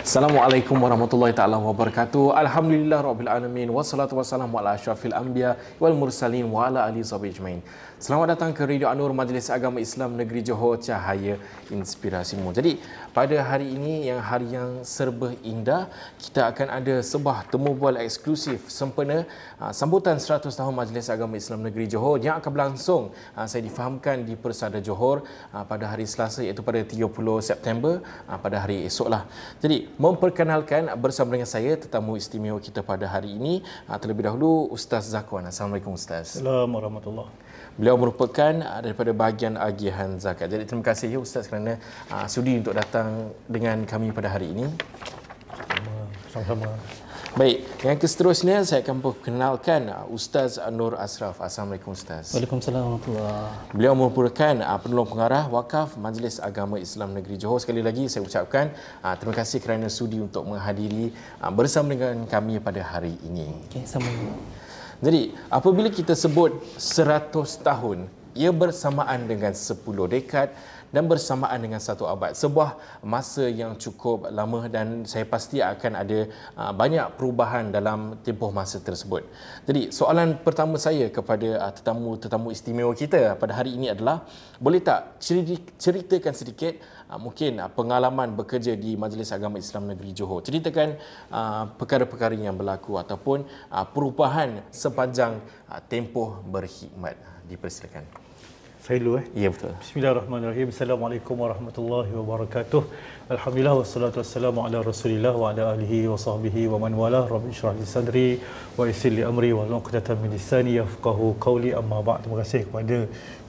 Assalamualaikum warahmatullahi taala wabarakatuh. Alhamdulillah rabbil alamin wassalatu wassalamu ala asyrafil anbiya wal mursalin wa ala alihi washabihi ajmain. Selamat datang ke Radio An-Nur Majlis Agama Islam Negeri Johor, cahaya inspirasimu. Jadi pada hari ini yang hari yang serba indah, kita akan ada sebuah temu bual eksklusif sempena sambutan 100 tahun Majlis Agama Islam Negeri Johor yang akan berlangsung, saya difahamkan, di Persada Johor pada hari Selasa, iaitu pada 30 September pada hari esoklah. Jadi memperkenalkan bersama dengan saya tetamu istimewa kita pada hari ini, terlebih dahulu Ustaz Zakwan. Assalamualaikum Ustaz. Assalamualaikum warahmatullahi. Beliau merupakan daripada bahagian agihan zakat. Jadi terima kasih ya Ustaz kerana sudi untuk datang dengan kami pada hari ini. Sama-sama. Baik, yang seterusnya saya akan perkenalkan Ustaz Nur Ashraf. Assalamualaikum Ustaz. Waalaikumsalam warahmatullahi. Beliau merupakan penolong pengarah wakaf Majlis Agama Islam Negeri Johor. Sekali lagi saya ucapkan terima kasih kerana sudi untuk menghadiri bersama dengan kami pada hari ini. Okey, sama. Jadi, apabila kita sebut 100 tahun, ia bersamaan dengan 10 dekad dan bersamaan dengan 1 abad. Sebuah masa yang cukup lama dan saya pasti akan ada banyak perubahan dalam tempoh masa tersebut. Jadi, soalan pertama saya kepada tetamu-tetamu istimewa kita pada hari ini adalah, boleh tak ceritakan sedikit mungkin pengalaman bekerja di Majlis Agama Islam Negeri Johor. Ceritakan perkara-perkara yang berlaku ataupun perubahan sepanjang tempoh berkhidmat. Dipersilakan. Saya dulu Ya, betul. Bismillahirrahmanirrahim. Assalamualaikum warahmatullahi wabarakatuh. Alhamdulillah wassalatu wassalamu ala Rasulillah wa ala alihi wa sahbihi wa man wala. Rabbi shrah li sadri wa yassir li amri wa hlul 'uqdatam min lisani yafqahu qawli. Amma ba'd. Terima kasih kepada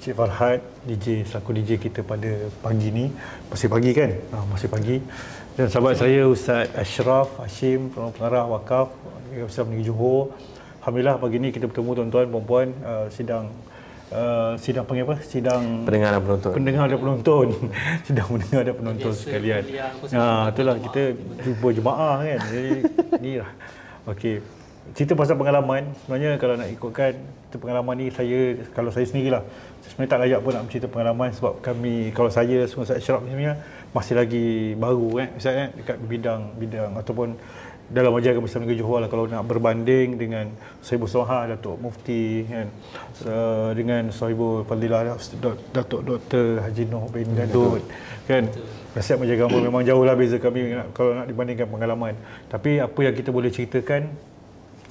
Cik Farhad, DJ selaku DJ kita pada pagi ni. Masih pagi kan? Masih pagi. Dan sahabat saya Ustaz Ashraf Hashim, pengarah wakaf Islam Negeri Johor. Alhamdulillah pagi ni kita bertemu tuan-tuan puan-puan, sidang panggil apa? Sidang Pendengar dan penonton. Pendengar dan penonton. Sidang pendengar dan penonton sekalian. Itulah kita jumpa jemaah kan. Jadi inilah. Okey. Cerita pasal pengalaman, sebenarnya kalau nak ikutkan pengalaman ni, kalau saya sendirilah, sebenarnya tak layak pun nak bercerita pengalaman sebab kami, kalau saya semua Ustaz Ashraf sebenarnya masih lagi baru kan Ustaz kan, dekat bidang ataupun dalam Majlis Agama Islam Negeri Johor lah. Kalau nak berbanding dengan Sahibul Soha, Datuk Mufti kan, dengan Sahibul Fadilah Datuk Dr. Haji Noh bin Gadut kan, nasihat Majlis Agama memang jauh lah beza kami kalau nak dibandingkan pengalaman. Tapi apa yang kita boleh ceritakan,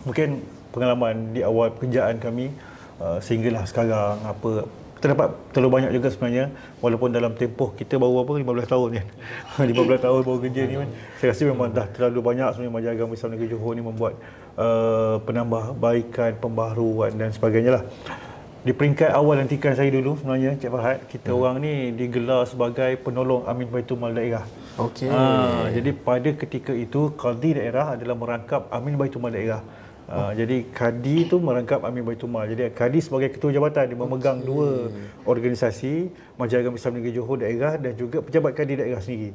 mungkin pengalaman di awal pekerjaan kami sehinggalah sekarang, terdapat terlalu banyak juga sebenarnya, walaupun dalam tempoh kita baru 15 tahun kan. 15 tahun baru kerja ni kan. Saya rasa memang dah terlalu banyak sebenarnya Majlis Agama Islam Negeri Johor ni membuat penambahbaikan, pembaharuan dan sebagainya lah. Di peringkat awal lantikan saya dulu sebenarnya Cik Farhad, kita orang ni digelar sebagai penolong Amin Baitul Mal Daerah. Okey. Jadi pada ketika itu Qadi daerah adalah merangkap Amin Baitul Mal Daerah. Jadi Kadi itu merangkap Amin Baitul Mal. Jadi Kadi sebagai ketua jabatan, dia memegang dua organisasi, Majlis Agama Islam Negeri Johor daerah dan juga pejabat Kadi daerah sendiri.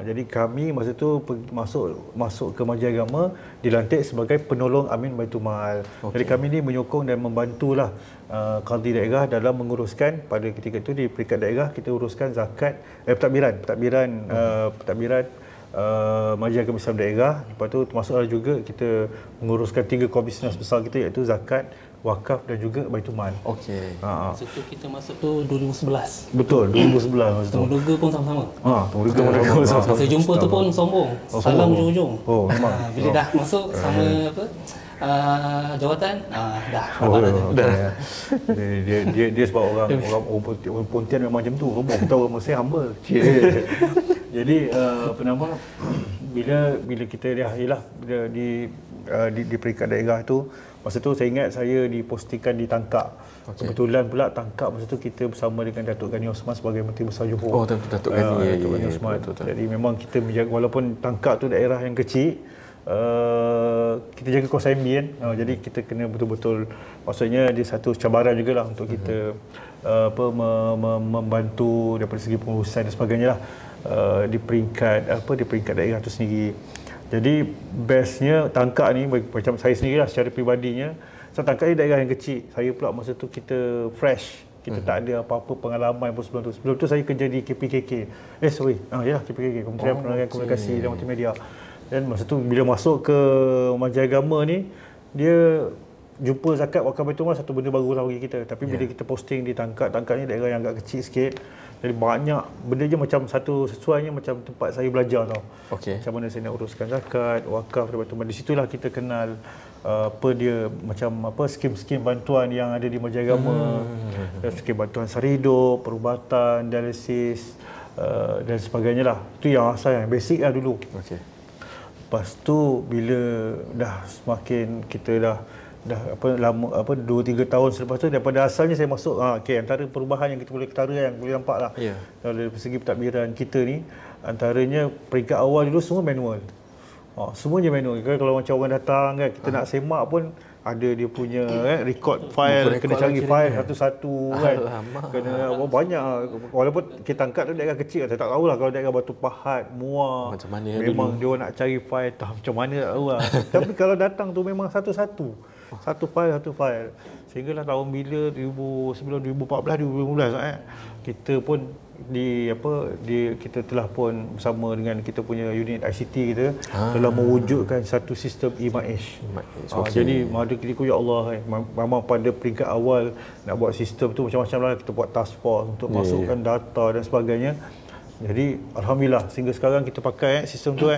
Jadi kami masa tu masuk ke Majlis Agama, dilantik sebagai penolong Amin Baitul Mal. Jadi kami ni menyokong dan membantulah Qadi daerah dalam menguruskan, pada ketika itu di peringkat daerah kita uruskan zakat, pentadbiran Majlis Agama Islam daerah. Lepas tu termasuklah juga kita menguruskan 3 core business besar kita, iaitu zakat, wakaf dan juga Baitul Mal. Okey. Masa tu kita masuk tu 2011. Betul, 2011 masa tu. Temu logo pun sama-sama. Temu logo pun sama-sama. Masa jumpa tu pun sombong. Salam hujung-hujung. Memang. Bila dah masuk sama jawatan, dah. Dia sebab orang Pontian memang macam tu. Orang tahu orang Mesir humble. Jadi bila kita di peringkat daerah tu, masa tu saya ingat saya dipostingkan di Tangkak. Kebetulan pula Tangkak masa tu kita bersama dengan Datuk Ghani Osman sebagai Menteri Besar Johor. Datuk Ghani. Datuk Ghani Osman. Jadi memang kita menjaga, walaupun Tangkak tu daerah yang kecil, kita jaga Kosambi kan. Jadi kita kena betul-betul, maksudnya dia satu cabaran jugalah untuk kita membantu daripada segi pengurusan dan sebagainya lah, di peringkat daerah tu sendiri. Jadi bestnya Tangkak ni, macam saya sendirilah secara peribadinya, Tangkak ni daerah yang kecil. Saya pula masa tu kita fresh Kita tak ada apa-apa pengalaman pun sebelum tu. Sebelum tu saya kerja di KPKK. KPKK, Kementerian Penerangan Komunikasi dan Multimedia. Dan masa tu bila masuk ke Majlis Agama ni, dia jumpa zakat wakaf Baitul Mal satu benda baru lah bagi kita. Tapi bila kita posting di Tangkak ni daerah yang agak kecil sikit. Jadi banyak benda je macam satu sesuainya macam tempat saya belajar tau. Macam mana saya nak uruskan zakat, wakaf dan Baitul Mal. Di situlah kita kenal apa dia macam apa skim-skim bantuan yang ada di Majlis Agama. Skim bantuan sara hidup, perubatan, dialisis dan sebagainya lah. Itu yang asal yang basic lah dulu. Lepas tu bila dah semakin kita dah lama 2-3 tahun selepas tu daripada asalnya saya masuk antara perubahan yang kita boleh ketara yang boleh nampak lah dari segi pentadbiran kita ni, antaranya peringkat awal dulu semua manual. Semuanya manual. Kalau macam orang datang kan kita nak semak pun ada dia punya record file, kena cari file satu-satu kan. Kena banyak, walaupun kita angkat tu daerah kecil, saya tak tahulah kalau daerah Batu Pahat, Muar, macam mana memang dia nak cari file macam mana tak tahu lah. Tapi kalau datang tu memang satu-satu. Satu file. Sehinggalah tahun bila 2014 2015 kita pun kita telah pun bersama dengan kita punya unit ICT kita telah mewujudkan satu sistem e-MAIS. Jadi pada ketika ya Allah memang pada peringkat awal nak buat sistem tu macam-macam lah, kita buat task force untuk masukkan data dan sebagainya. Jadi alhamdulillah sehingga sekarang kita pakai sistem tu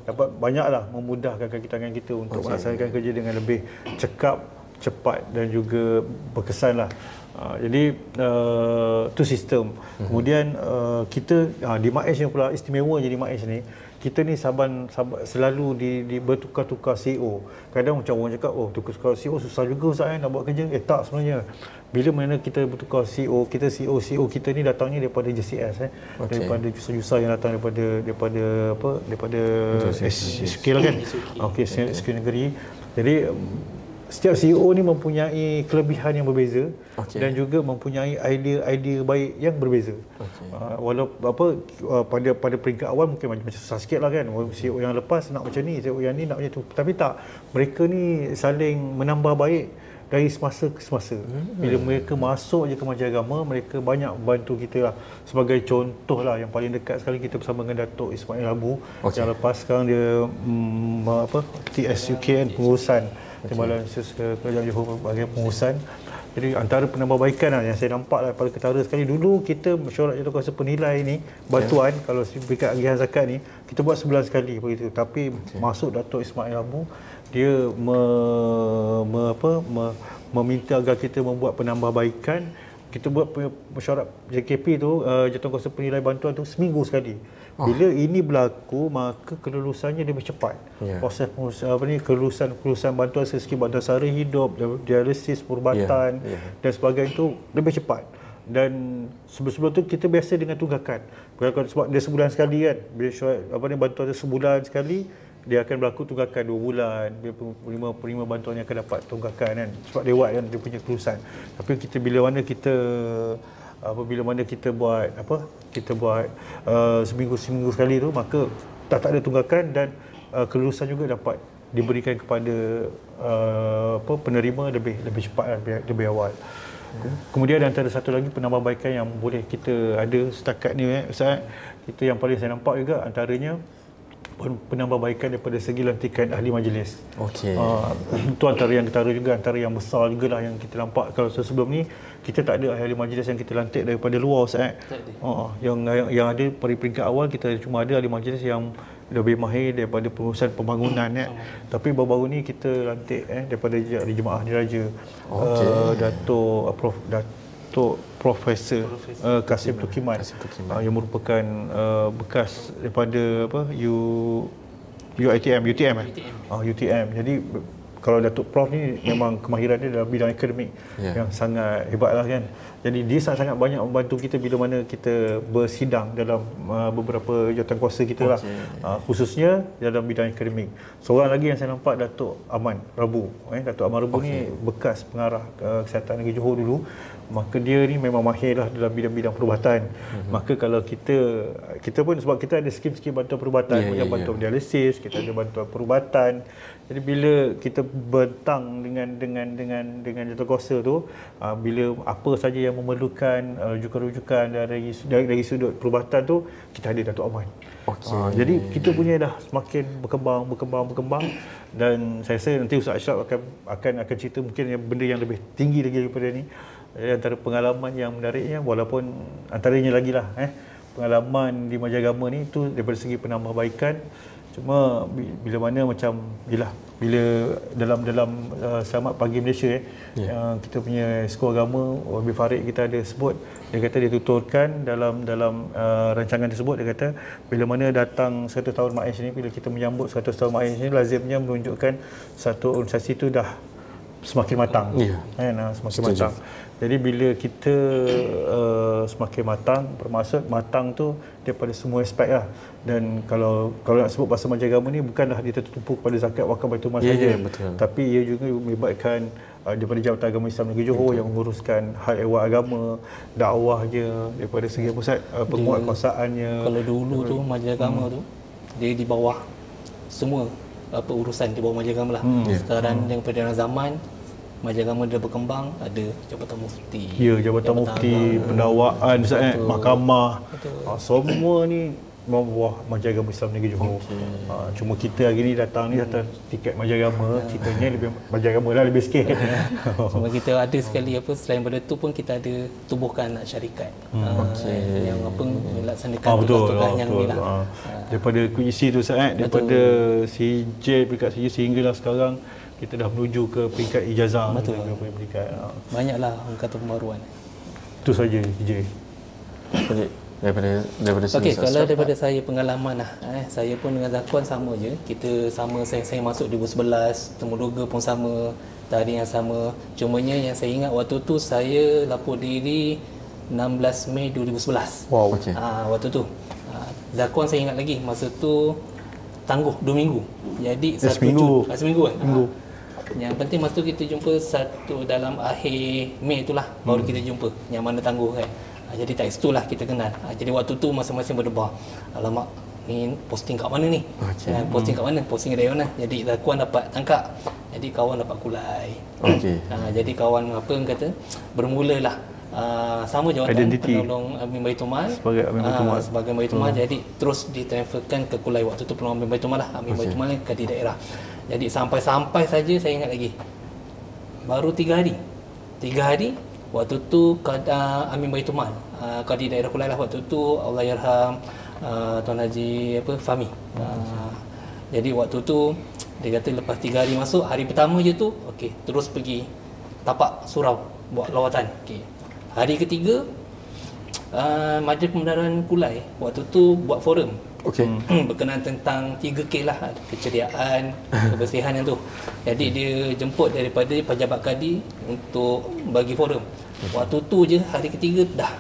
dapat banyaklah memudahkan kaki tangan kita untuk melaksanakan kerja dengan lebih cekap, cepat dan juga berkesan lah. Jadi tu sistem. Kemudian kita di MAIS ni pula istimewanya di MAIS ni, kita ni saban selalu di bertukar-tukar CEO. Kadang macam orang cakap, tukar CEO susah juga Ustaz nak buat kerja. Tak sebenarnya. Bila mana kita bertukar CEO, CEO kita ni datangnya daripada JCS daripada jurusan-jurusan yang datang daripada SK lah kan. SK negeri. Jadi setiap CEO ni mempunyai kelebihan yang berbeza dan juga mempunyai idea baik yang berbeza. Walaupun pada peringkat awal mungkin macam susah sikit lah kan. CEO yang lepas nak macam ni, CEO yang ni nak macam tu. Tapi tak, mereka ni saling menambah baik dari semasa ke semasa. Bila mereka masuk je ke Majlis Agama, mereka banyak membantu kita lah. Sebagai contoh lah, yang paling dekat sekali kita bersama dengan Datuk Ismail Abu. Yang lepas sekarang dia TSUKN pengurusan Timbalan Kerajaan Johor bahagian pengurusan. Jadi antara penambahbaikan lah yang saya nampak lah pada ketara sekali, dulu kita mesyuarat Jawatankuasa Penilai ni bantuan kalau peringkat agihan zakat ni kita buat sebulan sekali begitu. Tapi masuk Datuk Ismail Abu, dia meminta agar kita membuat penambahbaikan. Kita buat mesyuarat JKP tu, Jawatankuasa Penilai Bantuan tu seminggu sekali. Bila ini berlaku, maka kelulusannya lebih cepat. Proses kelulusan bantuan segi bantuan sara hidup, dialisis, perubatan dan sebagainya itu lebih cepat. Dan sebelum tu kita biasa dengan tunggakan. Sebab dia sebulan sekali kan. Bila bantuan tu sebulan sekali, dia akan berlaku tunggakan 2 bulan. Dia penerima bantuan yang akan dapat tunggakan kan. Sebab lewat kan dia punya kelulusan. Tapi kita bila mana kita buat seminggu sekali tu, maka tak ada tunggakan dan kelulusan juga dapat diberikan kepada penerima lebih cepat, lebih awal. Kemudian antara satu lagi penambahbaikan yang boleh kita ada setakat ni Ustaz, itu yang paling saya nampak juga antaranya penambahbaikan daripada segi lantikan ahli majlis. Itu antara yang ketara juga, antara yang besar jugalah yang kita nampak. Kalau sebelum ni kita tak ada ahli majlis yang kita lantik daripada luar Ustaz. Yang ada pada peringkat awal kita cuma ada ahli majlis yang lebih mahir daripada pengurusan pembangunan Tapi baru-baru ni kita lantik daripada Jemaah Diraja Datuk Profesor Kasim Tukiman yang merupakan bekas daripada UTM. Jadi kalau Datuk Prof ni memang kemahiran dia dalam bidang akademik yang sangat hebat lah kan. Jadi dia sangat banyak membantu kita bila mana kita bersidang dalam beberapa jawatankuasa kita lah. Khususnya dalam bidang akademik. Seorang lagi yang saya nampak, Datuk Aman Rabu. Datuk Aman Rabu ni bekas pengarah Kesihatan Negeri Johor dulu. maka dia ni memang mahir lah dalam bidang-bidang perubatan. Maka kalau kita pun sebab kita ada skim-skim bantuan perubatan, macam bantuan dialisis, kita ada bantuan perubatan. Jadi bila kita bentang dengan jatuh kuasa tu, bila apa saja yang memerlukan rujukan-rujukan dari sudut perubatan tu, kita ada Datuk Aman. Jadi kita punya dah semakin berkembang dan saya rasa nanti Ustaz Ashraf akan cerita mungkin yang benda yang lebih tinggi lagi daripada ni. Antara pengalaman yang menariknya, walaupun antaranya lagi lah pengalaman di Majagama ni tu daripada segi penambahbaikan, cuma bila mana macam bila dalam Selamat Pagi Malaysia kita punya Esko Agama Wabi Farid kita ada sebut, dia kata dia tuturkan dalam rancangan tersebut, dia kata bila mana datang 100 tahun MAIS ni, bila kita menyambut 100 tahun MAIS ni, lazimnya menunjukkan satu organisasi tu dah semakin matang. Semakin matang. Jadi bila kita semakin matang, bermaksud matang tu daripada semua aspek lah. Dan kalau nak sebut pasal Majagama ni, bukanlah dia tertumpu kepada zakat wakaf Baitul Mal saja, tapi ia juga melibatkan daripada Jabatan Agama Islam Negeri Johor yang menguruskan hal ehwal agama, dakwahnya, daripada segi pusat penguatkuasaannya. Kalau dulu tu Majagama tu dia di bawah semua urusan di bawah Majagama lah. Sekarang daripada zaman Majagama dah berkembang, ada Jabatan Mufti. Jabatan Mufti, pendakwaan, mahkamah. Semua ni bawah Majagama Islam Negeri Johor. Cuma kita hari ni datang tiket Majagama, ceritanya lebih Majagama lah lebih sikit. Cuma kita ada sekali selain daripada tu pun kita ada tubuhkan syarikat. Yang melaksanakan tugas-tugas yang ni lah. Daripada QEC tu daripada CJ peringkat CJ sehinggalah sekarang kita dah menuju ke peringkat ijazah. Banyaklah orang kata pembaruan. Itu saja DJ. Daripada okey, kalau daripada saya pengalaman lah, saya pun dengan Zakuan sama je. Kita sama, saya masuk 2011, Temuduga pun sama, tarikh yang sama. Cumanya yang saya ingat waktu tu saya lapor diri 16 Mei 2011. Waktu tu Zakuan saya ingat lagi, masa tu tangguh 2 minggu. Jadi seminggu kan. Yang penting masa tu kita jumpa dalam akhir Mei itulah baru kita jumpa, yang mana tangguh kan. Jadi tak situlah kita kenal. Jadi waktu tu masing-masing berdebar, alamak ni posting kat mana ni, posting kat mana, posting dari mana. Jadi Zakuan dapat tangkap, jadi kawan dapat kulai. Jadi kawan bermulalah sama jawatan penolong Amin Baitul Mal sebagai Amin Baitul Mal. Jadi terus ditransferkan ke kulai. Waktu tu penolong Amin Baitul Mal lah, Amin Baitul Mal ke di daerah. Jadi sampai saja saya ingat lagi, baru 3 hari waktu tu Amin Baitul Mal Kadi daerah Kulai lah waktu tu, Allahyarham Tuan Haji Fahmi. Jadi waktu tu dia kata lepas 3 hari masuk, hari pertama je tu terus pergi tapak surau buat lawatan. Hari ketiga Majlis Pembenaran Kulai waktu tu buat forum berkenaan tentang 3K lah, keceriaan, kebersihan yang tu. Jadi dia jemput daripada pejabat kadi untuk bagi forum. Waktu tu je hari ketiga dah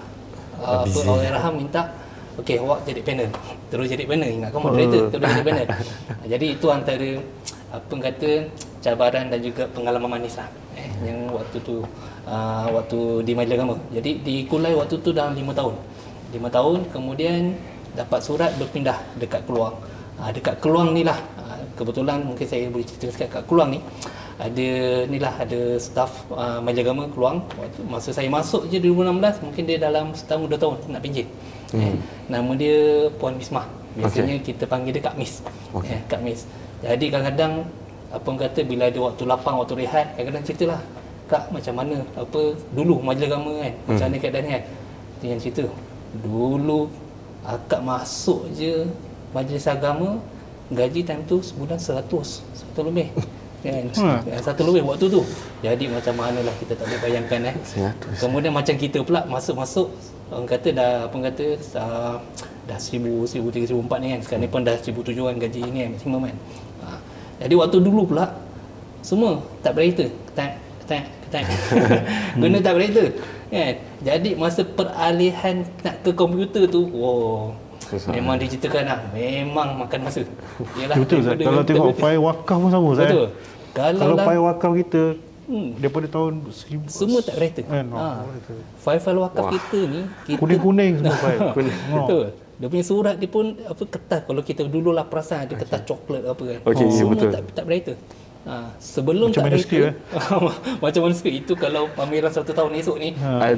Allahyarham minta awak jadi panel. Terus jadi panel, ingatkan moderator, terus jadi panel. Jadi itu antara cabaran dan juga pengalaman manis lah yang waktu tu waktu di Majlis Agama. Jadi di Kulai waktu tu dah 5 tahun. 5 tahun kemudian dapat surat berpindah dekat Keluang. Dekat Keluang ni lah, kebetulan mungkin saya boleh cerita sikit kat Keluang ni. Ada staf Majlis Agama Keluang. Waktu masa saya masuk je 2016, mungkin dia dalam setahun 2 tahun nak pinjil. Nama dia Puan Mismah. Biasanya kita panggil dia Kak Mis. Kak Mis. Jadi kadang-kadang bila ada waktu lapang, waktu rehat, kadang-kadang ceritalah, Kak macam mana dulu Majlis Agama kan, macam mana keadaan ni kan. Dia yang cerita dulu akak masuk je Majlis Agama, gaji time tu sebulan 100 lebih kan. 1 lebih waktu tu. Jadi macam mana lah kita tak boleh bayangkan Kemudian macam kita pula masuk orang kata dah dah 1000, 1300, 1400 ni kan. Sekarang ni pun dah 1007 kan gaji ni kan, maksimum kan. Jadi waktu dulu pula semua tak berita, guna tak berita kan. Jadi masa peralihan nak ke komputer tu, memang diceritakan lah, memang makan masa. Yalah, betul Zat. Kalau tengok fail wakaf pun sama Zat. Betul. Kalau fail wakaf kita daripada tahun 1000 Semua tak berita. File-file wakaf kita ni kuning-kuning semua file. Betul. Dia punya surat dia pun apa kertas, kalau kita dulu lah perasan ada kertas coklat apa kan. Semua betul. tak berita. Sebelum macam tak berita manuskrip, macam manuskrip itu kalau pameran 1 tahun esok ni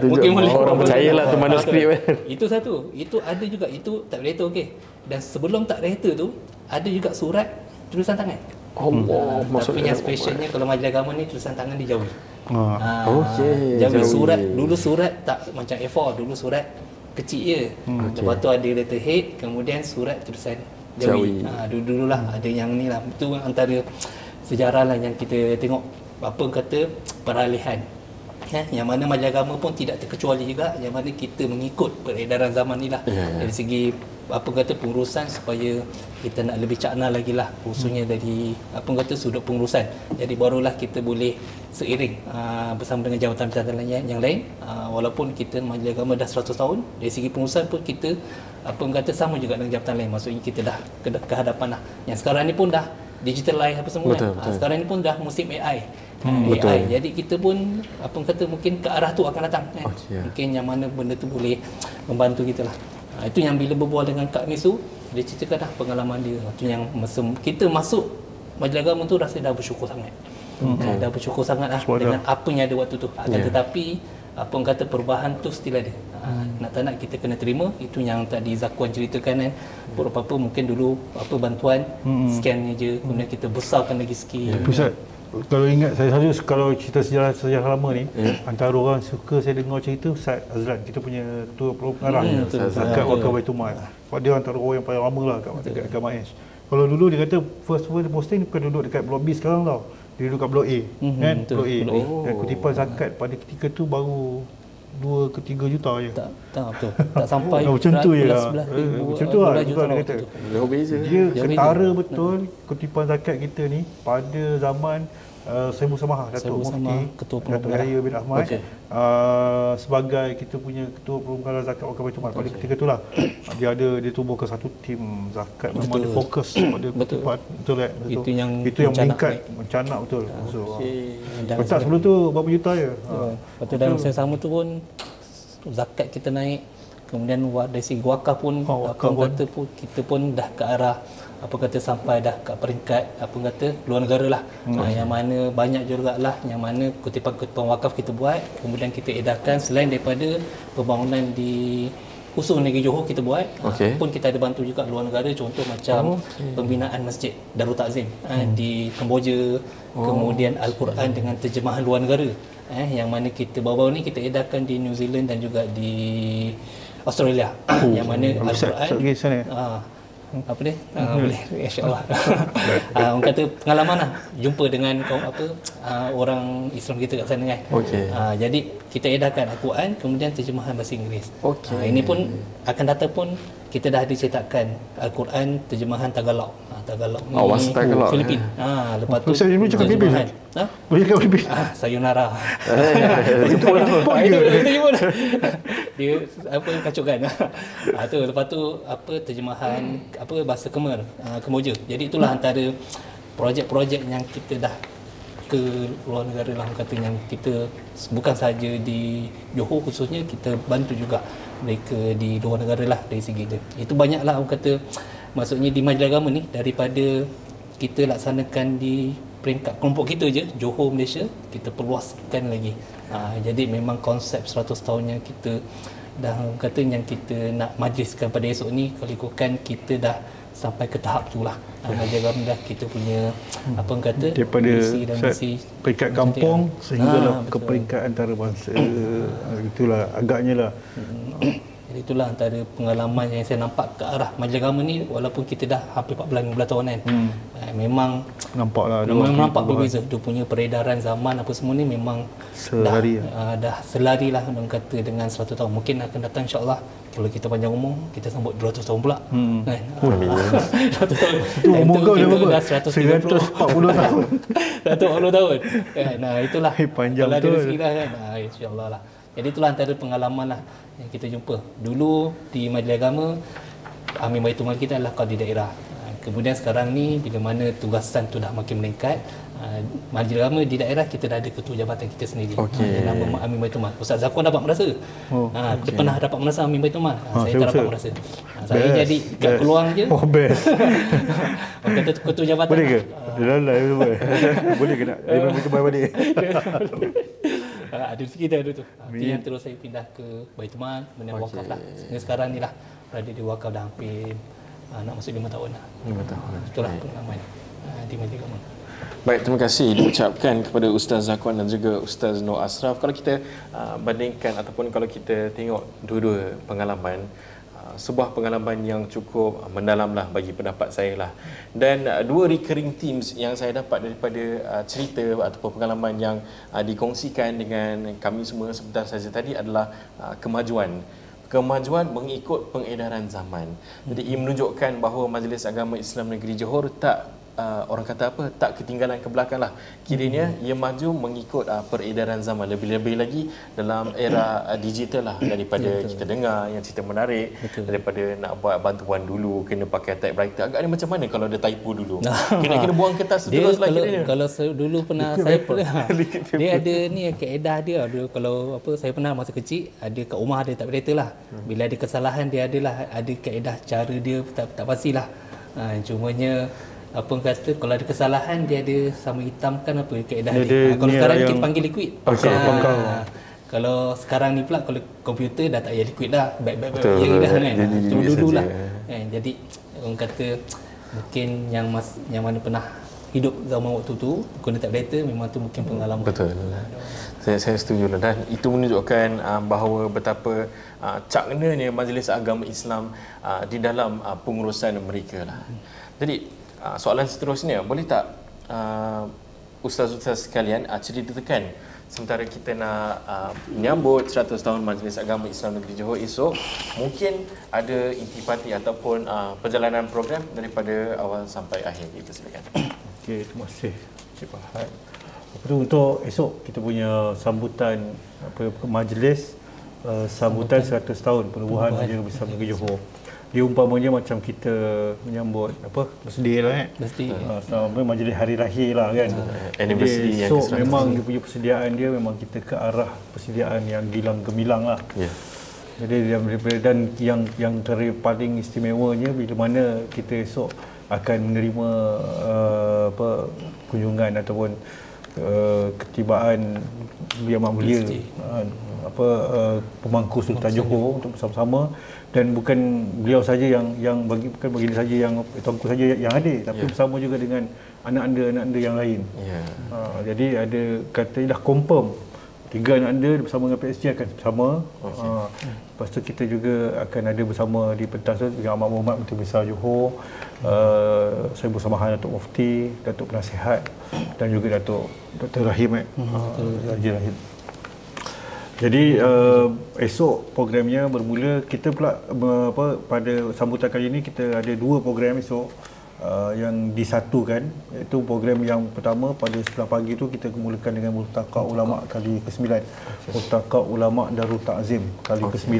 mungkin orang percayalah tu manuskrip itu satu. Itu ada juga, itu tak berita okey. Dan sebelum tak berita tu ada juga surat tulisan tangan. Tapi yang specialnya kalau majlis agama ni tulisan tangan dijauhi. Jauhi surat. Dulu surat tak macam A4, dulu surat kecil je. Lepas tu ada letterhead, kemudian surat tulisan jawi. Dulu-dululah ada yang ni lah. Itu antara sejarah lah yang kita tengok apa kata peralihan. Yang mana majlis agama pun tidak terkecuali juga, yang mana kita mengikut peredaran zaman ni lah. Dari segi apa kata pengurusan supaya kita nak lebih cakna lagi lah, khususnya dari apa kata sudut pengurusan. Jadi barulah kita boleh seiring bersama dengan jawatan-jawatan yang lain. Walaupun kita majlis agama dah 100 tahun, dari segi pengurusan pun kita apa kata sama juga dengan jawatan lain. Maksudnya kita dah ke hadapan lah. Yang sekarang ni pun dah digitalize apa semua kan. Sekarang ni pun dah musim AI. AI. Jadi kita pun apa kata mungkin ke arah tu akan datang kan. Mungkin yang mana benda tu boleh membantu kita lah. Itu yang bila berbual dengan Kak Misu, dia ceritakan dah pengalaman dia. Itu yang kita masuk majlis agama tu rasa dah bersyukur sangat. Dah bersyukur sangat lah dengan apa yang ada waktu tu. Tetapi apa orang kata perubahan tu still ada. Nak tak nak kita kena terima. Itu yang tadi Zakuan ceritakan kan. Apa-apa mungkin dulu apa bantuan scan je, kemudian kita besarkan lagi sikit. Pusat. Kalau ingat saya selalu kalau cerita sejarah lama ni, antara orang suka saya dengar cerita Ustaz Azlan, kita punya ketua pengarah zakat wakaf Baitul Mal. Sebab dia antara orang yang paling lama lah kat Agama Is. Kalau dulu dia kata first posting bukan duduk dekat Blok B sekarang tau. Dia duduk kat Blok A. Kan? Blok A. Dan kutipan zakat pada ketika tu baru 2 ke 3 juta je. Tak betul. Tak sampai macam tu je lah. 11,000 macam tu lah juta dia kata. Dia ketara betul kutipan zakat kita ni pada zaman Sayyid Musamaha Datuk Mufti Datuk Yahya bin Ahmad sebagai kita punya ketua perumkaran zakat wakaf Baitul Mal. Pada ketika itulah dia tubuhkan satu tim zakat memang dia fokus pada kutipan betul kan. Itu yang meningkat mencanak betul. Lepas sebelum tu berapa juta je. Lepas tu dalam masa sama tu pun zakat kita naik. Kemudian dari segi wakaf pun kata pun kita pun dah ke arah apa kata sampai dah ke peringkat apa kata luar negara lah. Yang mana banyak jugalah yang mana kutipan-kutipan wakaf kita buat, kemudian kita edarkan selain daripada pembangunan di khusus negeri Johor kita buat, pun kita ada bantu juga luar negara, contoh macam pembinaan masjid Darul Takzim di Kemboja, kemudian Al-Quran dengan terjemahan luar negara yang mana kita baru-baru ni kita edarkan di New Zealand dan juga di Australia. Yang mana Al-Quran apa dia boleh insya-Allah. Orang kata pengalaman lah jumpa dengan orang Islam kita kat sana kan. Jadi kita edarkan Al-Quran kemudian terjemahan bahasa Inggeris. Ini pun akan datang pun kita dah ada cetakan Al-Quran terjemahan Tagalog. Tagalog ni Filipin. Lepas tu saya boleh cakap Filipin. Boleh cakap Filipin. Sayonara. Itu pun dia apa yang kacaukan. Tu lepas tu apa terjemahan apa bahasa Khmer, Kemboja. Jadi itulah antara projek-projek yang kita dah ke luar negara lah kata, yang kita bukan sahaja di Johor khususnya, kita bantu juga mereka di luar negara lah dari segi dia. Itu banyaklah orang kata, maksudnya di majlis agama ni daripada kita laksanakan di peringkat kelompok kita je Johor Malaysia, kita perluaskan lagi. Jadi memang konsep 100 tahun yang kita dah kata yang kita nak majliskan pada esok ni, kalau ikutkan kita dah sampai ke tahap tu lah. Majlis agama dah kita punya apa orang kata daripada misi dan misi peringkat kampung sehinggalah ke peringkat antarabangsa. Itulah agaknya lah. Jadi itulah antara pengalaman yang saya nampak ke arah majlis agama ni, walaupun kita dah hampir 14-15 tahun kan. Memang nampak berbeza. Dia punya peredaran zaman apa semua ni memang dah selari lah orang kata dengan 100 tahun. Mungkin akan datang insya-Allah kalau kita panjang umur kita sambut 200 tahun pula. Kan. 100 tahun. Itu umur kau dah 140 tahun. 140 tahun. Nah itulah panjang betul. Lah kan. Insya-Allah lah. Jadi itulah antara pengalaman lah yang kita jumpa. Dulu di majlis agama, Amin Baitul Mal kita adalah qadi daerah. Kemudian sekarang ni bila mana tugasan tu dah makin meningkat, Majlis Agama di daerah kita dah ada ketua jabatan kita sendiri. Nama Amin Baitul Mal. Ustaz Zakwan dapat merasa. Dia pernah dapat merasa Amin Baitul Mal. Saya tak dapat merasa. Saya jadi kat peluang je. Best. Kata ketua jabatan. Boleh ke? Boleh ke nak? Dia memang kembali balik. Ada kita ada tu. Yang terus saya pindah ke Baitul Mal, kemudian wakaf lah. Sekarang ni lah berada di wakaf dah hampir nak masuk 5 tahun lah. 5 tahun. Itulah pengalaman di Majlis Agama. Baik, terima kasih diucapkan kepada Ustaz Zakwan dan juga Ustaz Noor Ashraf. Kalau kita bandingkan ataupun kalau kita tengok dua-dua pengalaman, sebuah pengalaman yang cukup mendalamlah bagi pendapat saya lah. Dan dua recurring themes yang saya dapat daripada cerita ataupun pengalaman yang dikongsikan dengan kami semua sebentar saja tadi adalah kemajuan mengikut pengedaran zaman. Jadi ia menunjukkan bahawa Majlis Agama Islam Negeri Johor tak orang kata apa, tak ketinggalan ke belakang lah. Kiranya ia maju mengikut peredaran zaman, lebih-lebih lagi dalam era digital lah, daripada kita dengar yang cerita menarik. Daripada nak buat bantuan dulu kena pakai typewriter, agaknya macam mana kalau ada typo dulu, kena buang kertas terus lah kiranya. Kalau dulu pernah saya pernah dia ada ni kaedah dia, kalau apa, saya pernah masa kecil ada kat rumah ada typewriter lah. Bila ada kesalahan dia ada kaedah cara dia tak pastilah. Cumanya apa kata, kalau ada kesalahan dia ada sama hitamkan apa kaedah dia. Kalau sekarang kita panggil liquid. Kalau sekarang ni pula kalau komputer dah tak payah liquid dah. Baik dah kan. Dulu lah. Jadi orang kata mungkin yang mana pernah hidup zaman waktu tu guna typewriter, memang tu mungkin pengalaman. Betul. Saya setuju lah. Dan itu menunjukkan bahawa betapa caknanya Majlis Agama Islam di dalam pengurusan mereka lah. Jadi soalan seterusnya, boleh tak ustaz-ustaz sekalian ceritakan sementara kita nak menyambut 100 tahun Majlis Agama Islam Negeri Johor esok, mungkin ada intipati ataupun perjalanan program daripada awal sampai akhir. Itu silakan. Okey, terima kasih Cik Fahad. Untuk esok kita punya sambutan majlis sambutan 100 tahun penubuhan Majlis Agama Islam Negeri Johor. Dia umpamanya macam kita menyambut birthday lah majlis hari lahir lah kan. Anniversary yang so memang dia punya persediaan dia memang kita ke arah persediaan yang gilang gemilang lah. Jadi dan yang paling istimewanya bila mana kita esok akan menerima kunjungan ataupun ketibaan Yang Amat Mulia pemangku Sultan Johor untuk bersama-sama. Dan bukan beliau saja yang bukan bagi dia saja yang tuanku saja yang hadir, tapi bersama juga dengan anak anda yang lain. Jadi ada kata dah confirm 3 anak anda bersama dengan PSG akan bersama. Lepas tu kita juga akan ada bersama di pentas tu dengan Amat Muhammad Menteri Besar Johor, saya bersama Datuk Mufti, Datuk Penasihat dan juga Datuk Dr. Rahim Haji Rahim. Jadi esok programnya bermula, kita pula pada sambutan kali ini kita ada 2 program esok yang disatukan, iaitu program yang pertama pada 9 pagi tu kita mulakan dengan Multaqa Ulama kali ke-9, Multaqa Ulama Darul Ta'zim kali ke-9.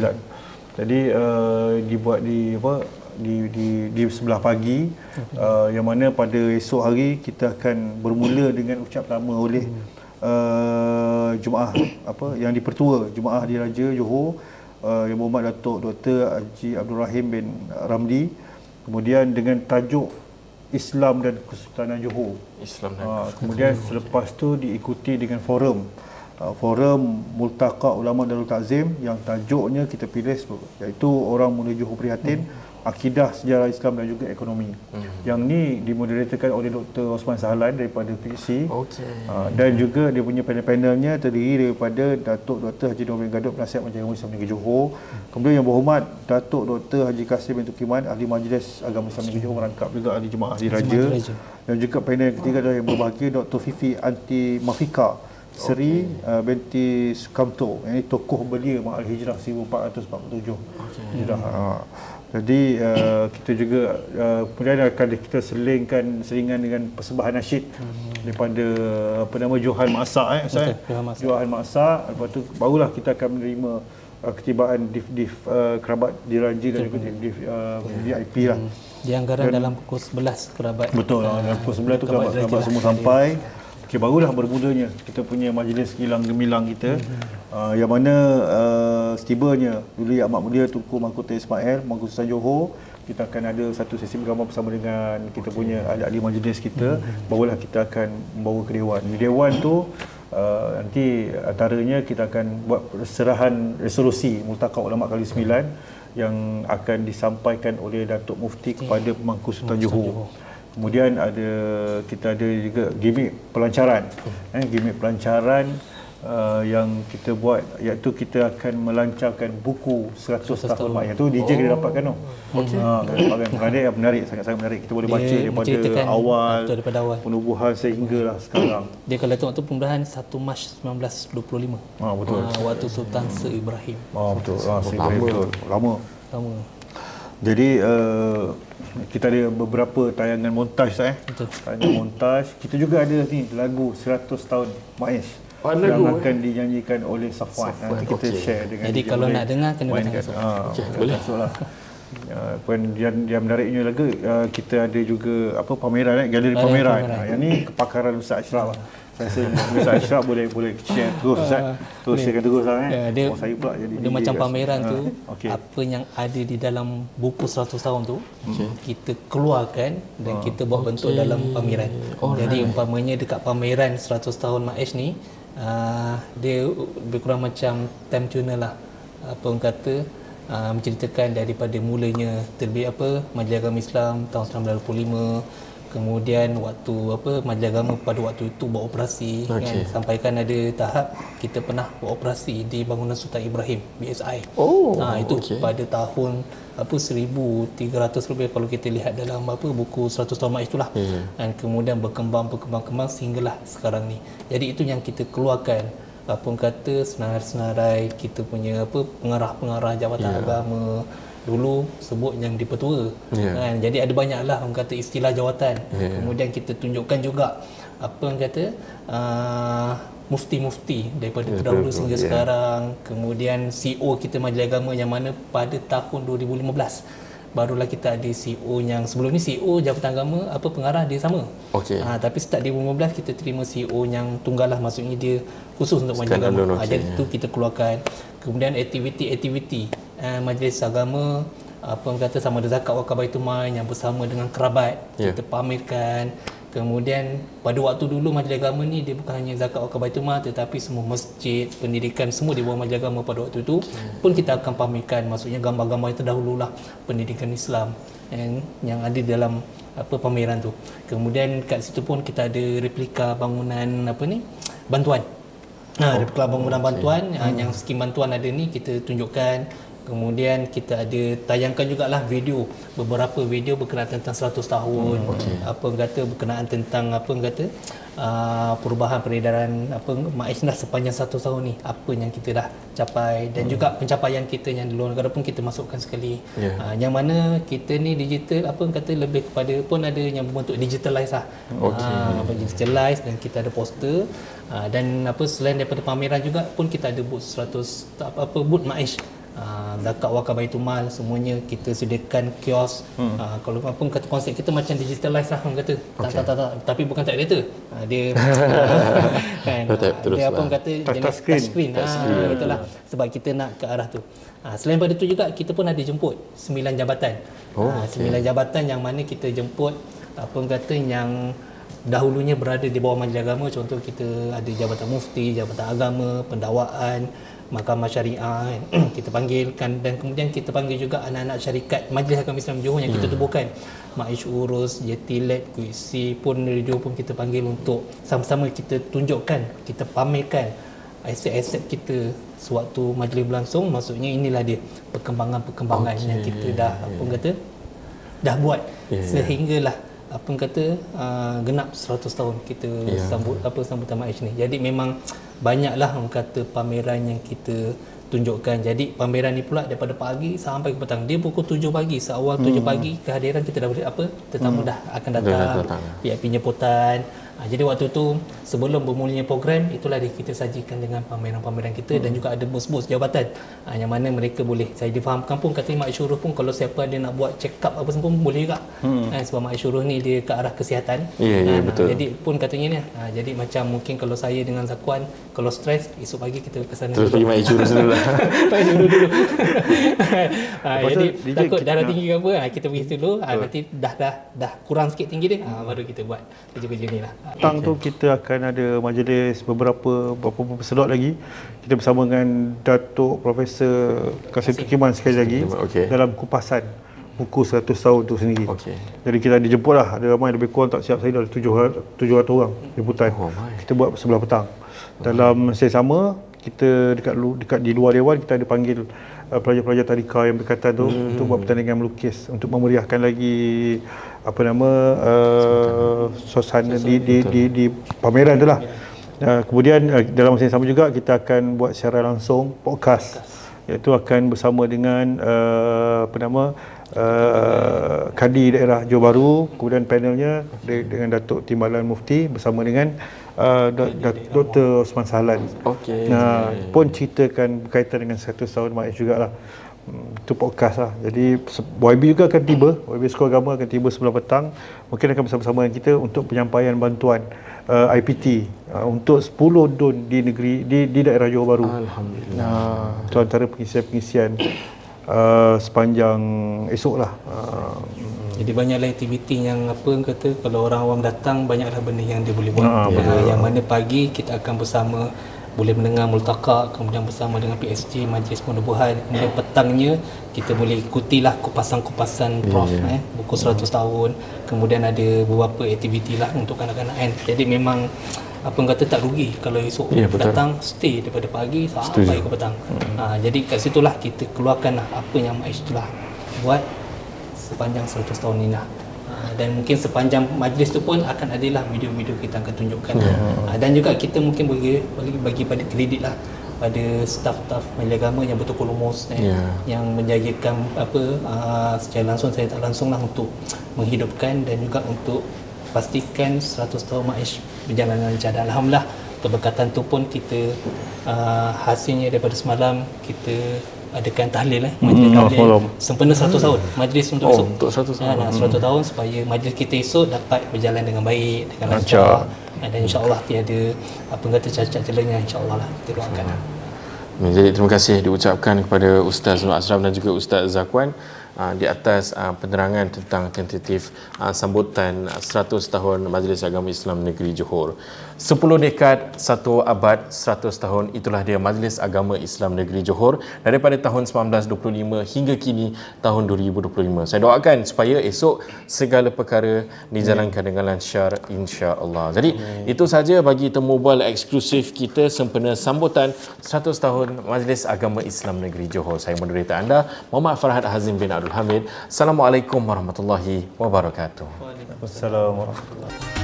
Jadi dibuat di sebelah pagi, yang mana pada esok hari kita akan bermula dengan ucap pertama oleh Jumaah yang dipertua Jumaah Diraja Johor, Yang Berhormat Datuk Dr. Haji Abdul Rahim bin Ramli, kemudian dengan tajuk Islam dan Kesultanan Johor. Kemudian selepas tu diikuti dengan forum Multaqa Ulama Darul Ta'zim yang tajuknya kita pilih iaitu Orang Muda Johor Prihatin, Akidah, Sejarah Islam dan juga Ekonomi. Yang ni dimoderatorkan oleh Dr. Osman Sahlan daripada PIC. Dan juga dia punya panel-panelnya terdiri daripada Datuk Dr. Haji Noor bin Gadot, Penasihat Majlis Agama Islam Negeri Johor. Kemudian Yang Berhormat Datuk Dr. Haji Kasim bin Tukiman, Ahli Majlis Agama Islam Negeri Johor, merangkap juga Ahli Jemaah Diraja. Dan juga panel ketiga adalah yang berbahagia Dr. Fifi Anti Mafika Seri binti Sukamto, ini tokoh belia Ma'al Hijrah 1447 Hijrah. Jadi kita juga kemudian akan kita selingan dengan persembahan nasyid daripada Johan Maksa Johan Maksa. Lepas tu barulah kita akan menerima ketibaan div kerabat diraja dan juga div VIP lah. Di anggaran dalam pukul 11 kerabat. Betul, dalam pukul 11 tu kerabat semua sampai. Okey, barulah bermulanya kita punya majlis kilang gemilang kita. Yang mana setibanya dulu Yang Amat Mulia Tunku Mahkota Ismail, Mangku Sultan Johor, kita akan ada satu sesi bersama bersama dengan kita punya ahli-ahli majlis kita. Barulah kita akan membawa ke dewan. Di dewan tu nanti antaranya kita akan buat serahan resolusi Multaqa Ulama Kali 9 yang akan disampaikan oleh Datuk Mufti kepada Pemangku Sultan Johor. Kemudian kita ada juga gimik pelancaran. Gimik pelancaran yang kita buat, iaitu kita akan melancarkan buku 100 tahun Mak Aish. Itu DJ kita dapatkan tu. Menarik, sangat-sangat menarik. Kita boleh baca daripada awal penubuhan sehinggalah sekarang. Dia kalau tengok tu pembunuhan 1 Mac 1925. Betul. Waktu Sultan Sir Ibrahim. Betul. Sir Ibrahim betul. Lama. Jadi kita ada beberapa tayangan montaj tayangan montaj. Kita juga ada ni lagu 100 tahun Mak Aish yang akan dinyanyikan oleh Safwan. Nanti kita share dengan. Jadi kalau nak dengar kena datang masuk. Boleh. Masuklah. Yang menariknya lagi kita ada juga pameran, galeri pameran. Yang ni kepakaran Ustaz Ashraf. Saya rasa Ustaz Ashraf boleh share terus Ustaz. Teruskan terus saya pula jadi dia macam pameran tu. Apa yang ada di dalam buku 100 tahun tu kita keluarkan dan kita buat bentuk dalam pameran. Jadi umpamanya dekat pameran 100 tahun Mak Aish ni dia lebih kurang macam time tuner lah. Apa orang kata menceritakan daripada mulanya terbit Majlis Agama Islam tahun 1985. Kemudian waktu Majlis Agama pada waktu itu buat operasi kan, sampaikan ada tahap kita pernah buat operasi di bangunan Sultan Ibrahim BSI. Itu pada tahun 1300 lebih kalau kita lihat dalam buku 100 tahun Mak Aish itulah. Dan kemudian berkembang sehinggalah sekarang ni. Jadi itu yang kita keluarkan. Apa kata senarai-senarai kita punya pengarah-pengarah jabatan agama dulu sebut yang dipertua kan. Jadi ada banyaklah orang kata istilah jawatan. Kemudian kita tunjukkan juga apa orang kata mufti-mufti daripada terdahulu sehingga sekarang. Kemudian CEO kita Majlis Agama yang mana pada tahun 2015 barulah kita ada CEO yang sebelum ni CEO Jabatan Agama pengarah dia sama. Tapi start 2015 kita terima CEO yang tunggal lah, maksudnya dia khusus untuk Majlis Agama. Jadi itu kita keluarkan. Kemudian aktiviti Majlis Agama kata sama ada zakat wakaf Baitul Mal yang bersama dengan kerabat kita pamerkan. Kemudian pada waktu dulu Majlis Agama ni dia bukan hanya zakat wakaf Baitul Mal tetapi semua masjid, pendidikan semua di bawah Majlis Agama pada waktu itu pun kita akan pamerkan, maksudnya gambar-gambar itu dahululah pendidikan Islam yang ada dalam pameran tu. Kemudian kat situ pun kita ada replika bangunan bantuan. Replika bangunan bantuan yang skim bantuan ada ni kita tunjukkan. Kemudian kita ada tayangkan jugalah beberapa video berkenaan tentang 100 tahun. Berkenaan tentang perubahan peredaran Mak Aish dah sepanjang 100 tahun ni, apa yang kita dah capai dan juga pencapaian kita yang di luar negara pun kita masukkan sekali. Yang mana kita ni digital lebih kepada pun ada yang berbentuk digitalize lah. Digitalize dan kita ada poster dan selain daripada pameran juga pun kita ada booth 100 booth Mak Aish. Zakat wakaf Baitul Mal semuanya kita sediakan kios. Kalau apa kata konsep kita macam digitalize lah orang kata. Tapi bukan tak data. Dia kan. Dia apa kata jenis touch screen. Itulah sebab kita nak ke arah tu. Selain pada tu juga kita pun ada jemput 9 jabatan. 9 jabatan yang mana kita jemput apa kata yang dahulunya berada di bawah Majlis Agama. Contoh kita ada Jabatan Mufti, Jabatan Agama, Pendakwaan, Mahkamah Syariah kita panggilkan, dan kemudian kita panggil juga anak-anak syarikat Majlis Agama Islam Johor yang kita tubuhkan. Mak Aish Urus, JT Lab, QC pun, radio pun kita panggil untuk sama-sama kita tunjukkan, kita pamerkan aset-aset kita sewaktu majlis berlangsung. Maksudnya inilah dia perkembangan-perkembangan yang kita dah apa kata dah buat sehinggalah apa kata genap 100 tahun kita sambutan Mak Aish ni. Jadi memang banyaklah orang kata pameran yang kita tunjukkan. Jadi pameran ni pula daripada pagi sampai ke petang. Dia pukul 7 pagi, seawal 7 pagi kehadiran kita dah tetamu dah akan datang, VIP jemputan. Jadi waktu tu sebelum bermulanya program, itulah kita sajikan dengan pameran-pameran kita dan juga ada bos-bos jabatan yang mana mereka boleh, saya difahamkan pun katanya Mak Syuruh pun kalau siapa ada nak buat check up apa semua pun boleh juga. Sebab Mak Syuruh ni dia ke arah kesihatan. Betul. Jadi pun katanya ni jadi macam mungkin kalau saya dengan Zakwan kalau stres esok pagi kita ke sana terus pergi Mak Syuruh dulu lah. Mak Syuruh dulu. Jadi takut darah tinggi ke apa, kita pergi dulu, nanti dah kurang sikit tinggi dia, baru kita buat kerja-kerja ni lah. Petang tu kita akan ada majlis beberapa slot lagi. Kita bersama dengan Datuk Profesor Kasim Tukiman sekali lagi dalam kupasan buku 100 tahun tu sendiri. Jadi kita dijemput lah, ada ramai, lebih kurang tak siap saya dah 700 orang jemputan. Kita buat sebelah petang. Dalam masa yang sama, kita dekat di luar dewan kita ada panggil pelajar-pelajar tadika yang berkaitan tu untuk buat pertandingan melukis untuk memeriahkan lagi suasana di pameran tu lah. Kemudian dalam masa yang sama juga kita akan buat secara langsung podcast, iaitu akan bersama dengan Kadi daerah Johor Bahru, kemudian panelnya dengan Datuk Timbalan Mufti bersama dengan Dr. Osman Sahlan. Pun ceritakan berkaitan dengan 100 tahun MAIS jugalah. Itu podcast lah. Jadi YB juga akan tiba, YB Sekolah Agama akan tiba sebelah petang. Mungkin akan bersama-sama dengan kita untuk penyampaian bantuan IPT untuk 10 don di negeri di daerah Johor Bahru. Alhamdulillah. Itu antara pengisian-pengisian sepanjang esok lah. Jadi banyaklah aktiviti yang kata kalau orang awam datang, banyaklah benda yang dia boleh buat. Yang mana pagi kita akan bersama boleh mendengar multaqah, kemudian bersama dengan PSG Majlis Penubuhan, kemudian petangnya kita boleh ikutilah kupasan-kupasan Prof buku 100 tahun, kemudian ada beberapa aktiviti lah untuk kanak-kanak kan. Jadi memang kata tak rugi kalau esok datang stay daripada pagi sampai ke petang. Jadi kat situlah kita keluarkan apa yang MAIS itulah buat sepanjang 100 tahun ini lah. Dan mungkin sepanjang majlis tu pun akan adalah video-video kita akan tunjukkan. Dan juga kita mungkin bagi pada kredit lah pada staf-staf Majlis Agama yang betul-betul lumus yang menjayakan secara langsung saya tak langsung lah untuk menghidupkan dan juga untuk pastikan 100 tahun MAIS berjalan lancar. Dan alhamdulillah keberkatan tu pun kita hasilnya daripada semalam kita adakan tahlil majlis tahlil sempena 100 tahun majlis untuk esok. Untuk 100 tahun. 100 tahun supaya majlis kita esok dapat berjalan dengan baik, dengan lancar. Dan insya-Allah tiada cacat celanya, insya-Allah lah kita doakan. Jadi terima kasih diucapkan kepada Ustaz Nur Ashraf dan juga Ustaz Zakwan di atas penerangan tentang tentatif sambutan 100 tahun Majlis Agama Islam Negeri Johor. 10 dekad, 1 abad, 100 tahun, itulah dia Majlis Agama Islam Negeri Johor daripada tahun 1925 hingga kini tahun 2025. Saya doakan supaya esok segala perkara dijalankan dengan lancar, insya-Allah. Jadi itu saja bagi temu bual eksklusif kita sempena sambutan 100 tahun Majlis Agama Islam Negeri Johor. Saya moderator anda, Muhammad Farhad Hazim bin Abdul Hamid. Assalamualaikum warahmatullahi wabarakatuh. Wassalamualaikum warahmatullahi wabarakatuh.